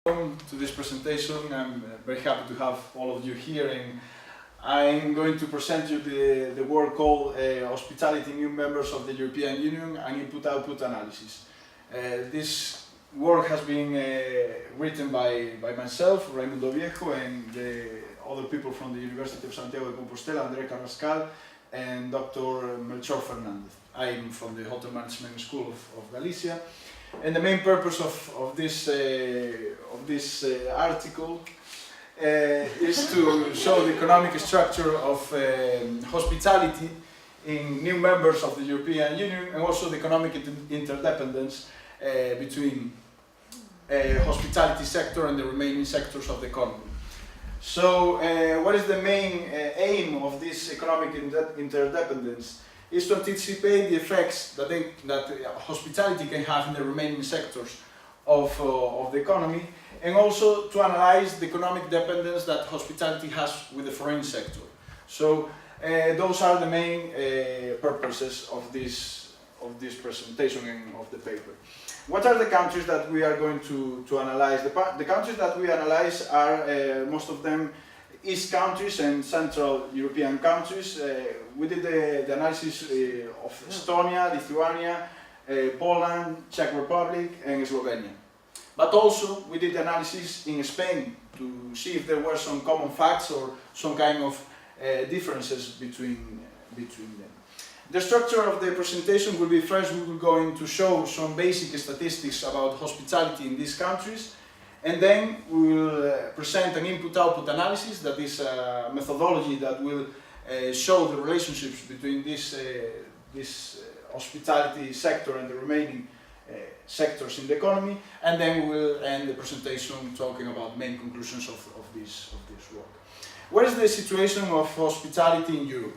Welcome to this presentation. I'm very happy to have all of you here, and I'm going to present you the work called Hospitality New Members of the European Union and Input-Output Analysis. This work has been written by myself, Raimundo Viejo, and the other people from the University of Santiago de Compostela, André Carrascal, and Dr. Melchor Fernandez. I'm from the Hotel Management School of Galicia. And the main purpose of this article is to show the economic structure of hospitality in new members of the European Union, and also the economic interdependence between hospitality sector and the remaining sectors of the economy. So, what is the main aim of this economic interdependence? Is to anticipate the effects that hospitality can have in the remaining sectors of the economy, and also to analyze the economic dependence that hospitality has with the foreign sector. So those are the main purposes of this presentation and of the paper. What are the countries that we are going to analyze? The countries that we analyze are most of them East countries and Central European countries. We did the analysis of Estonia, Lithuania, Poland, Czech Republic, and Slovenia. But also we did analysis in Spain to see if there were some common facts or some kind of differences between them. The structure of the presentation will be: first we will go to show some basic statistics about hospitality in these countries, and then we will present an input-output analysis, that is a methodology that will show the relationships between this hospitality sector and the remaining sectors in the economy, and then we will end the presentation talking about main conclusions of this work. What is the situation of hospitality in Europe?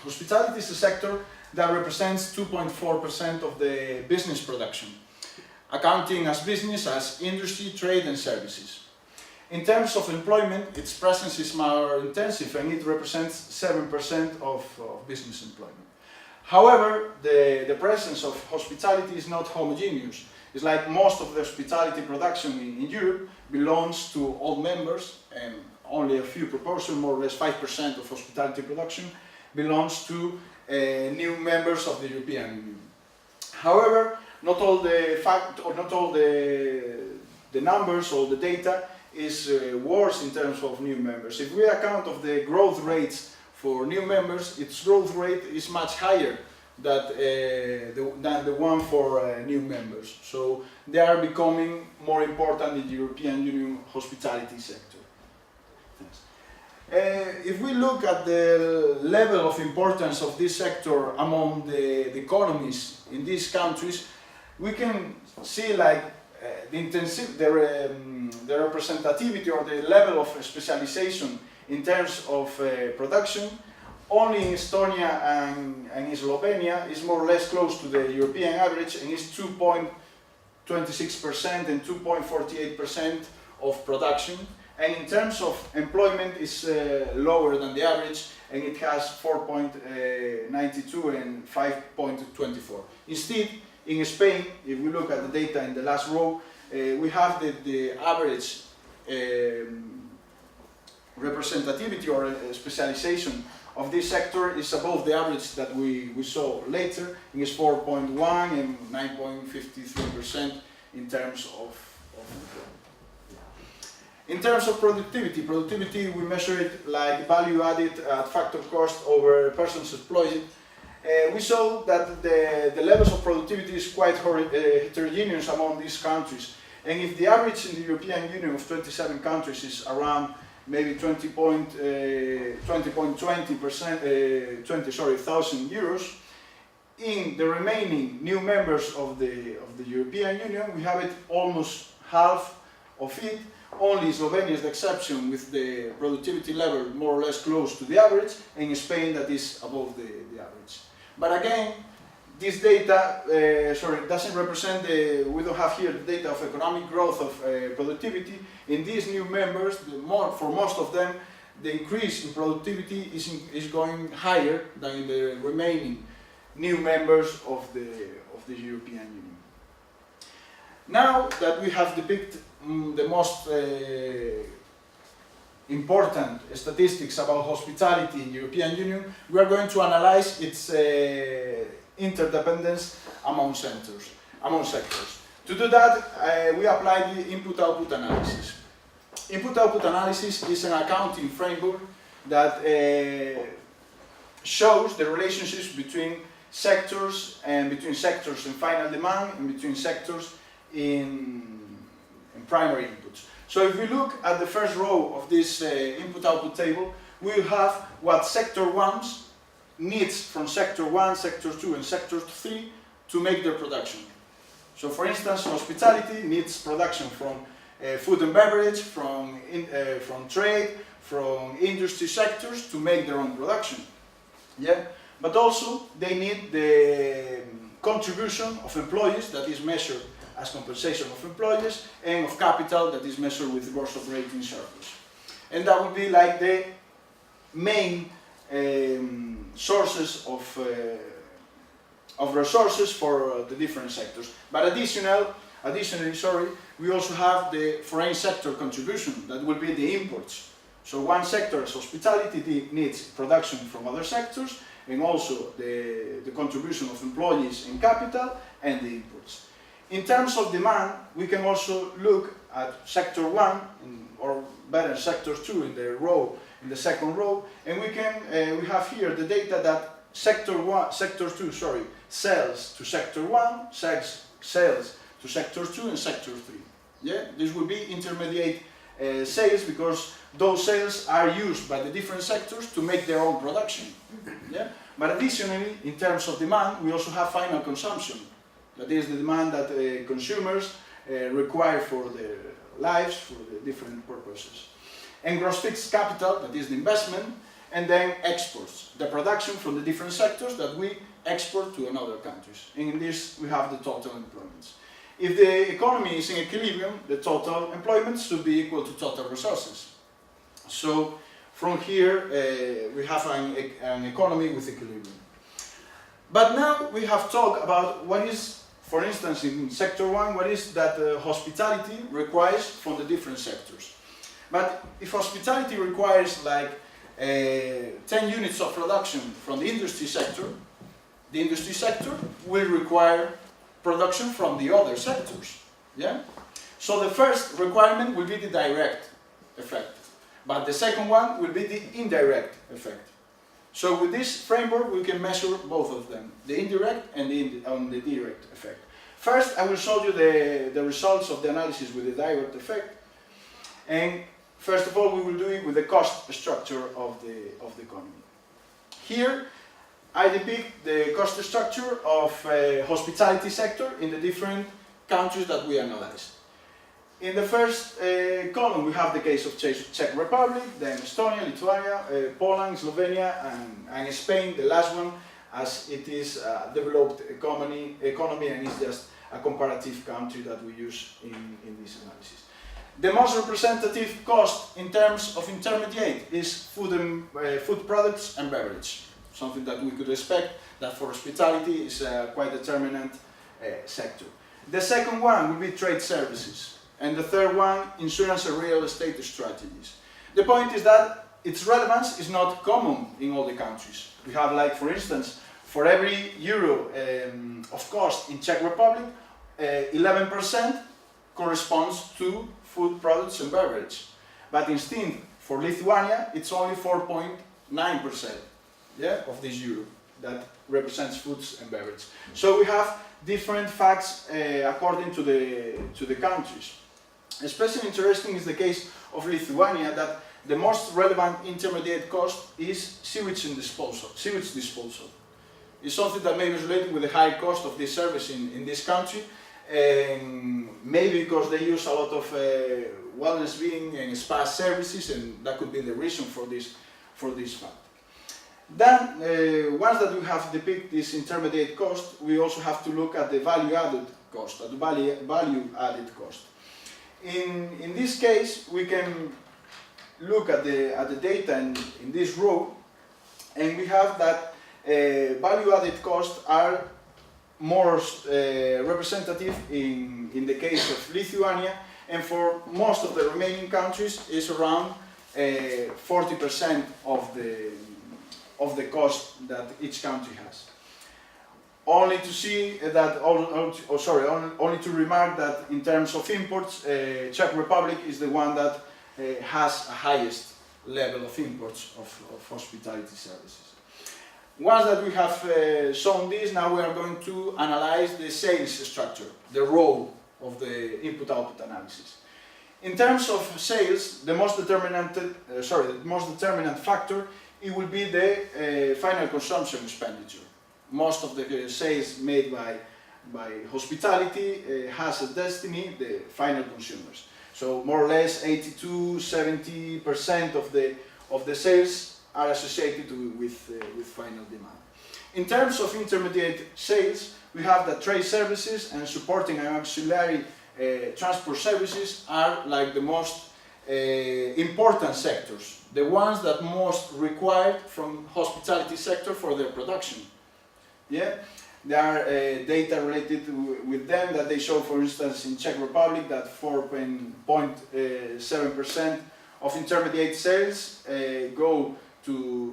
Hospitality is a sector that represents 2.4% of the business production, accounting as business as industry, trade and services. In terms of employment, its presence is more intensive and it represents 7% of business employment. However, the presence of hospitality is not homogeneous. It's like most of the hospitality production in Europe belongs to old members, and only a few proportion, more or less 5% of hospitality production, belongs to new members of the European Union. However, not all the numbers or the data is worse in terms of new members. If we account of the growth rates for new members, its growth rate is much higher than the one for new members. So they are becoming more important in the European Union hospitality sector. If we look at the level of importance of this sector among the economies in these countries, we can see like the representativity or the level of specialization in terms of production. Only in Estonia and in Slovenia is more or less close to the European average, and is 2.26% and 2.48% of production. And in terms of employment is lower than the average, and it has 4.92 and 5.24. Instead, in Spain, if we look at the data in the last row, we have the average representativity or specialization of this sector is above the average that we saw later. It is 4.1 and 9.53% in terms of In terms of productivity, we measure it like value added at factor cost over persons employed. We saw that the levels of productivity is quite heterogeneous among these countries. And if the average in the European Union of 27 countries is around maybe 20,000 euros, in the remaining new members of the European Union, we have it almost half of it. Only Slovenia is the exception, with the productivity level more or less close to the average, and in Spain that is above the average. But again, this data doesn't represent we don't have here the data of economic growth of productivity. In these new members, for most of them, the increase in productivity is going higher than in the remaining new members of the European Union. Now that we have depicted the most important statistics about hospitality in the European Union, we are going to analyze its interdependence among sectors. To do that, we apply the input-output analysis. Input-output analysis is an accounting framework that shows the relationships between sectors and final demand and between sectors in primary inputs. So if we look at the first row of this input-output table, we will have what sector 1 needs from sector 1, sector 2 and sector 3 to make their production. So for instance, hospitality needs production from food and beverage, from trade, from industry sectors to make their own production. Yeah? But also they need the contribution of employees that is measured as compensation of employees and of capital that is measured with gross operating surplus. And that would be like the main sources of resources for the different sectors. But additionally, we also have the foreign sector contribution, that will be the imports. So one sector as hospitality needs production from other sectors and also the contribution of employees and capital and the imports. In terms of demand, we can also look at sector 1 or better sector 2 in the second row, and we have here the data that sector 2 sells to sector 1, sales to sector 2 and sector 3. Yeah? This will be intermediate sales because those sales are used by the different sectors to make their own production. Yeah? But additionally, in terms of demand, we also have final consumption. That is the demand that consumers require for their lives, for the different purposes. And gross fixed capital, that is the investment, and then exports, the production from the different sectors that we export to another countries. And in this, we have the total employments. If the economy is in equilibrium, the total employment should be equal to total resources. So from here, we have an economy with equilibrium. But now we have talked about what is, for instance, in sector 1, what is that hospitality requires from the different sectors. But if hospitality requires like 10 units of production from the industry sector will require production from the other sectors. Yeah? So the first requirement will be the direct effect, but the second one will be the indirect effect. So with this framework we can measure both of them, the indirect and the direct effect. First I will show you the results of the analysis with the direct effect, and first of all we will do it with the cost structure of the economy. Here I depict the cost structure of hospitality sector in the different countries that we analyzed. In the first column we have the case of Czech Republic, then Estonia, Lithuania, Poland, Slovenia and Spain, the last one, as it is a developed economy and is just a comparative country that we use in this analysis. The most representative cost in terms of intermediate is food products and beverage. Something that we could expect that for hospitality is a quite determinant sector. The second one will be trade services, and the third one, insurance and real estate strategies. The point is that its relevance is not common in all the countries. We have, like, for instance, for every euro of cost in Czech Republic, 11% corresponds to food products and beverage. But instead, for Lithuania, it's only 4.9%. Yeah, of this euro that represents foods and beverage. So we have different facts according to the countries. Especially interesting is the case of Lithuania, that the most relevant intermediate cost is sewage disposal. It's something that may be related with the high cost of this service in this country, maybe because they use a lot of wellness being and spa services, and that could be the reason for this fact. Then, once that we have depicted this intermediate cost, we also have to look at the value-added cost, In this case, we can look at the data in this row, and we have that value-added costs are more representative in the case of Lithuania, and for most of the remaining countries is around 40% of the cost that each country has. Only to see that, only to remark that in terms of imports, Czech Republic is the one that has a highest level of imports of hospitality services. Once that we have shown this, now we are going to analyze the sales structure, the role of the input-output analysis. In terms of sales, the most determinant factor, it will be the final consumption expenditure. Most of the sales made by hospitality has a destiny, the final consumers. So more or less 80–70% of the sales are associated with final demand. In terms of intermediate sales, we have that trade services and supporting and auxiliary transport services are like the most important sectors, the ones that most required from hospitality sector for their production. Yeah, there are data related with them that they show, for instance, in Czech Republic that 4.7% of intermediate sales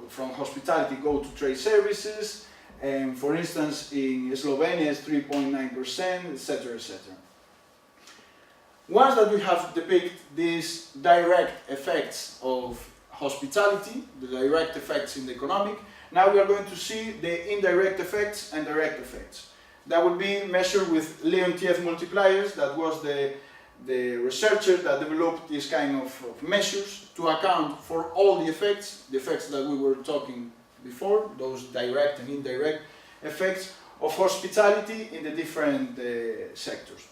from hospitality go to trade services, and for instance in Slovenia it's 3.9%, etc., etc. Once that we have depicted these direct effects of hospitality, the direct effects in the economic, now we are going to see the indirect effects and direct effects. That will be measured with Leontiev multipliers. That was the researcher that developed this kind of measures to account for all the effects that we were talking before, those direct and indirect effects of hospitality in the different sectors.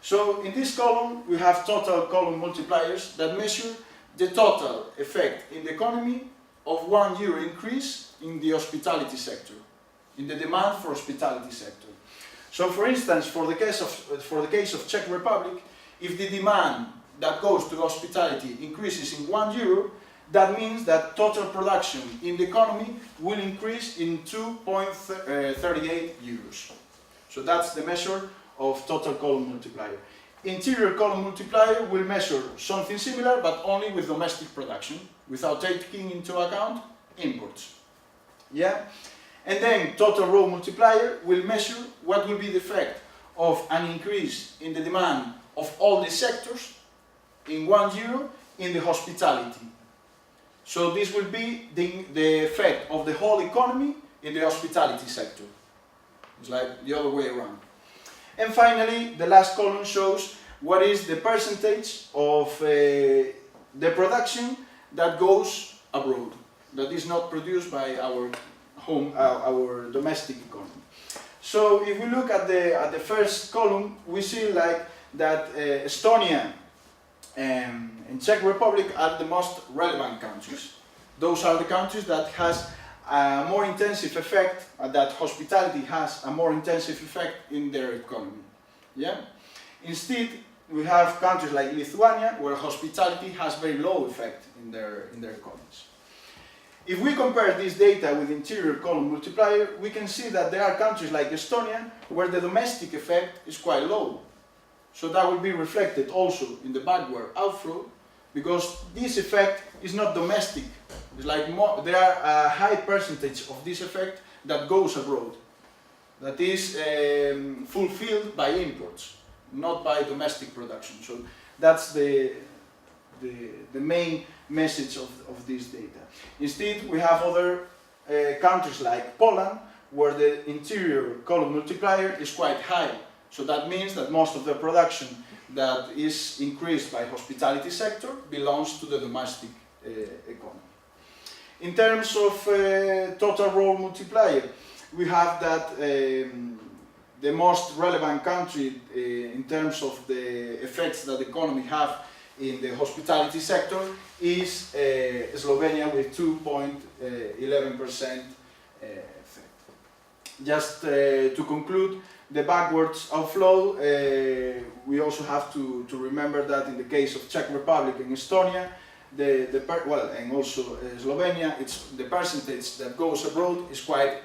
So in this column we have total column multipliers that measure the total effect in the economy of €1 increase in the hospitality sector, in the demand for hospitality sector. So for instance, for the case of Czech Republic, if the demand that goes to hospitality increases in €1, that means that total production in the economy will increase in 2.38 euros. So that's the measure of total column multiplier. Interior column multiplier will measure something similar, but only with domestic production, without taking into account imports. Yeah? And then total row multiplier will measure what will be the effect of an increase in the demand of all the sectors in €1 in the hospitality. So this will be the effect of the whole economy in the hospitality sector. It's like the other way around. And finally, the last column shows what is the percentage of the production that goes abroad, that is not produced by our domestic economy. So if we look at the first column, we see like that Estonia and Czech Republic are the most relevant countries. Those are the countries that has a more intensive effect, that hospitality has a more intensive effect in their economy. Yeah? Instead, we have countries like Lithuania, where hospitality has very low effect in their economies. If we compare this data with interior column multiplier, we can see that there are countries like Estonia, where the domestic effect is quite low. So that will be reflected also in the backward outflow, because this effect is not domestic. It's like there are a high percentage of this effect that goes abroad, that is fulfilled by imports, not by domestic production. So that's the main message of this data. Instead, we have other countries like Poland, where the interior column multiplier is quite high. So that means that most of the production that is increased by hospitality sector belongs to the domestic economy. In terms of total role multiplier, we have that the most relevant country in terms of the effects that the economy have in the hospitality sector is Slovenia with 2.11% effect. Just to conclude, the backwards outflow, we also have to remember that in the case of Czech Republic and Estonia, and also Slovenia, the percentage that goes abroad is quite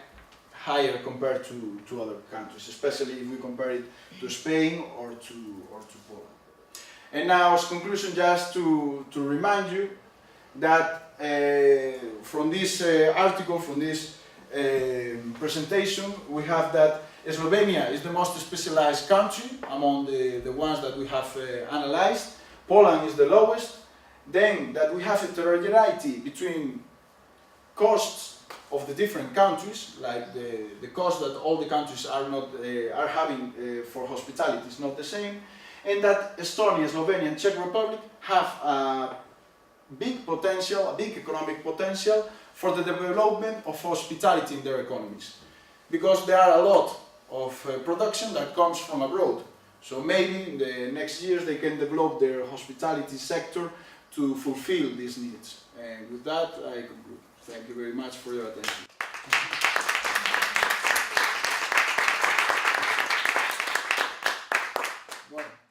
higher compared to other countries, especially if we compare it to Spain or to Poland. And now, as conclusion, just to remind you that from this article, from this presentation, we have that Slovenia is the most specialized country among the ones that we have analyzed. Poland is the lowest. Then that we have heterogeneity between costs of the different countries, like the cost that all the countries are having for hospitality is not the same, and that Estonia, Slovenia, and Czech Republic have a big potential, a big economic potential for the development of hospitality in their economies, because there are a lot of production that comes from abroad. So maybe in the next years they can develop their hospitality sector to fulfill these needs. And with that, I conclude. Thank you very much for your attention. Bueno.